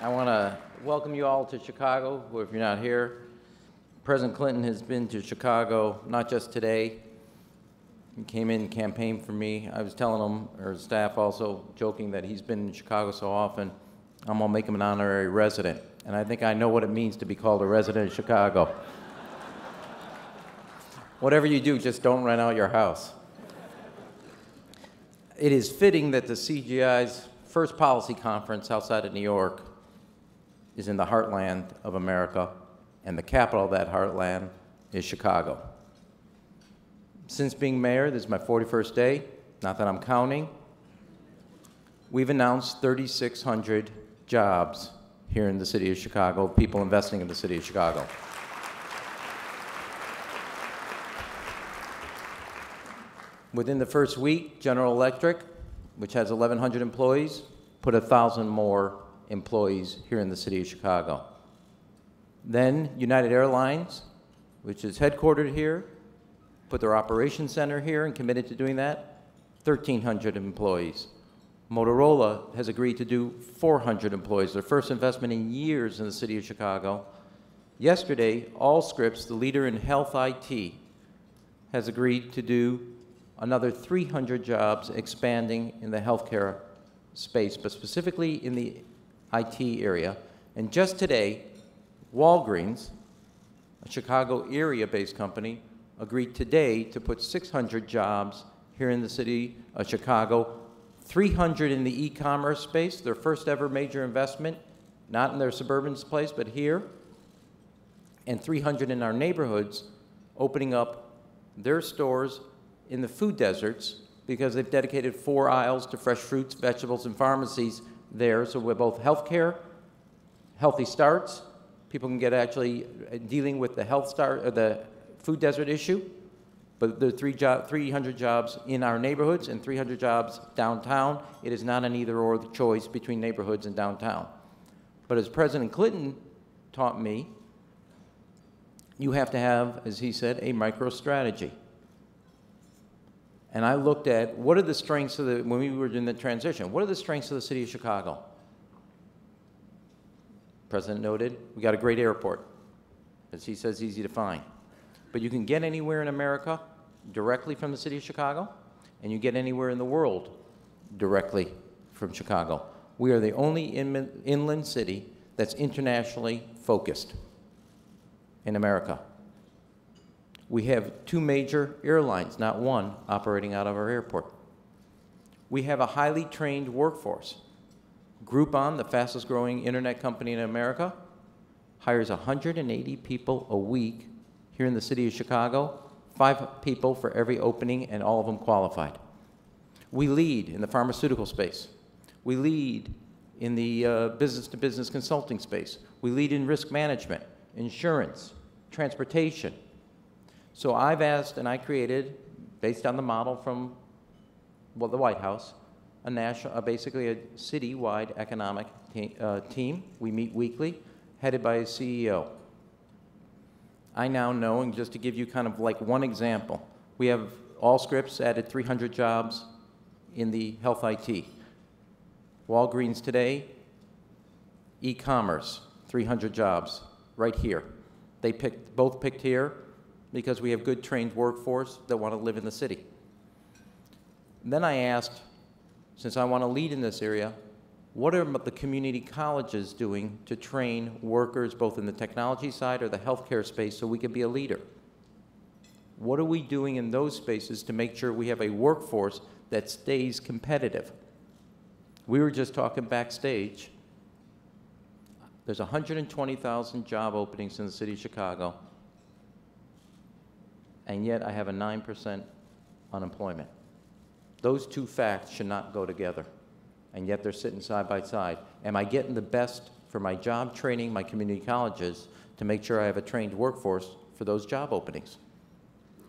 I want to welcome you all to Chicago, or if you're not here. President Clinton has been to Chicago, not just today. He came in and campaigned for me. I was telling him, or his staff also, joking that he's been in Chicago so often, I'm going to make him an honorary resident. And I think I know what it means to be called a resident of Chicago. Whatever you do, just don't rent out your house. It is fitting that the CGI's first policy conference outside of New York is in the heartland of America, and the capital of that heartland is Chicago. Since being mayor, this is my 41st day, not that I'm counting, we've announced 3,600 jobs here in the city of Chicago, people investing in the city of Chicago. Within the first week, General Electric, which has 1,100 employees, put 1,000 more employees here in the city of Chicago. Then United Airlines, which is headquartered here, put their operations center here and committed to doing that, 1,300 employees. Motorola has agreed to do 400 employees, their first investment in years in the city of Chicago. Yesterday, Allscripts, the leader in health IT, has agreed to do another 300 jobs expanding in the healthcare space, but specifically in the IT area. And just today, Walgreens, a Chicago area-based company, agreed today to put 600 jobs here in the city of Chicago, 300 in the e-commerce space, their first ever major investment, not in their suburban place, but here, and 300 in our neighborhoods, opening up their stores in the food deserts because they've dedicated 4 aisles to fresh fruits, vegetables, and pharmacies there. So we're both healthcare, healthy starts. People can get actually dealing with the the food desert issue. But there are 300 jobs in our neighborhoods and 300 jobs downtown. It is not an either-or choice between neighborhoods and downtown. But as President Clinton taught me, you have to have, as he said, a micro-strategy. And I looked at what are the strengths of when we were in the transition, what are the strengths of the city of Chicago? The President noted, we got a great airport. As he says, easy to find. But you can get anywhere in America directly from the city of Chicago, and you get anywhere in the world directly from Chicago. We are the only inland city that's internationally focused in America. We have 2 major airlines, not one, operating out of our airport. We have a highly trained workforce. Groupon, the fastest growing internet company in America, hires 180 people a week here in the city of Chicago, 5 people for every opening, and all of them qualified. We lead in the pharmaceutical space. We lead in the business-to-business consulting space. We lead in risk management, insurance, transportation. So I've asked, and I created, based on the model from the White House, basically a city-wide economic team. We meet weekly, headed by a CEO. I now know, and just to give you kind of like one example, we have Allscripts added 300 jobs in the health IT. Walgreens today, e-commerce, 300 jobs right here. They both picked here because we have good trained workforce that want to live in the city. Then I asked, since I want to lead in this area, what are the community colleges doing to train workers both in the technology side or the healthcare space so we can be a leader? What are we doing in those spaces to make sure we have a workforce that stays competitive? We were just talking backstage. There's 120,000 job openings in the city of Chicago, and yet I have a 9% unemployment. Those 2 facts should not go together, and yet they're sitting side by side. Am I getting the best for my job training, my community colleges, to make sure I have a trained workforce for those job openings?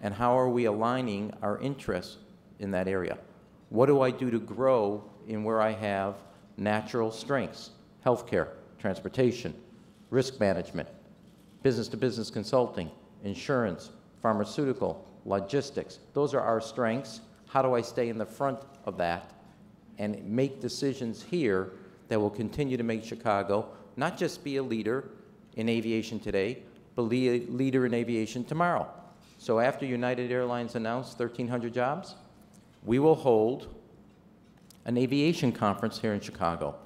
And how are we aligning our interests in that area? What do I do to grow in where I have natural strengths? Healthcare, transportation, risk management, business-to-business consulting, insurance, pharmaceutical, logistics. Those are our strengths. How do I stay in the front of that and make decisions here that will continue to make Chicago not just be a leader in aviation today, but be a leader in aviation tomorrow. So after United Airlines announced 1,300 jobs, we will hold an aviation conference here in Chicago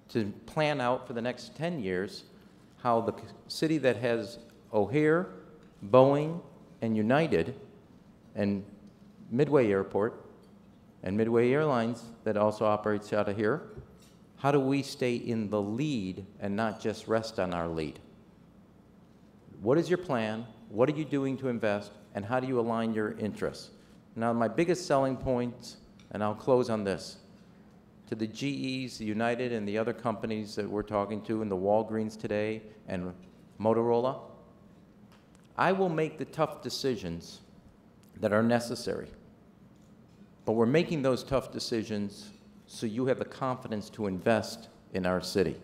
to plan out for the next 10 years how the city that has O'Hare, Boeing, and United, and Midway Airport, and Midway Airlines that also operates out of here, how do we stay in the lead and not just rest on our lead? What is your plan? What are you doing to invest? And how do you align your interests? Now, my biggest selling points, and I'll close on this, to the GEs, the United, and the other companies that we're talking to, and the Walgreens today, and Motorola, I will make the tough decisions that are necessary. But we're making those tough decisions so you have the confidence to invest in our city.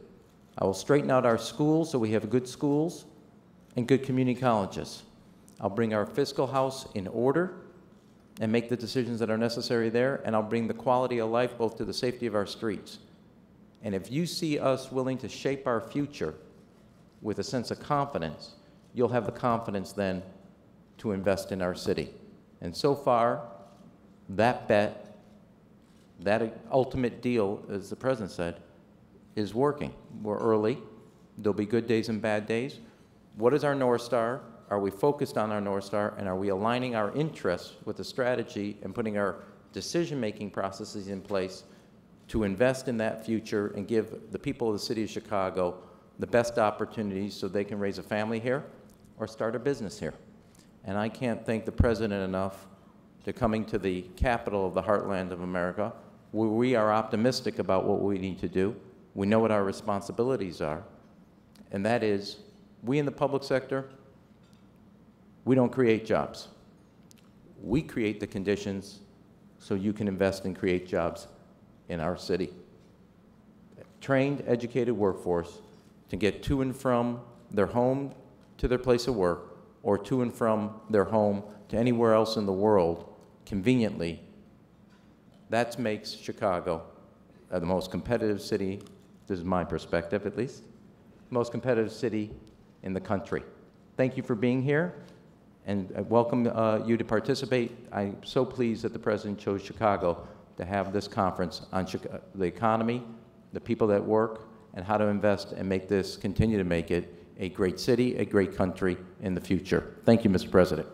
I will straighten out our schools so we have good schools and good community colleges. I'll bring our fiscal house in order and make the decisions that are necessary there, and I'll bring the quality of life both to the safety of our streets. And if you see us willing to shape our future with a sense of confidence, you'll have the confidence then to invest in our city. And so far, that bet, that ultimate deal, as the President said, is working. We're early. There'll be good days and bad days. What is our North Star? Are we focused on our North Star, and are we aligning our interests with the strategy and putting our decision-making processes in place to invest in that future and give the people of the city of Chicago the best opportunities so they can raise a family here or start a business here? And I can't thank the President enough for coming to the capital of the heartland of America, where we are optimistic about what we need to do. We know what our responsibilities are, and that is, we in the public sector, we don't create jobs. We create the conditions so you can invest and create jobs in our city. Trained, educated workforce to get to and from their home to their place of work, or to and from their home to anywhere else in the world conveniently. That makes Chicago the most competitive city, this is my perspective at least, most competitive city in the country. Thank you for being here, and I welcome you to participate. I'm so pleased that the President chose Chicago to have this conference on the economy, the people that work, and how to invest and make this, continue to make it a great city, a great country in the future. Thank you, Mr. President.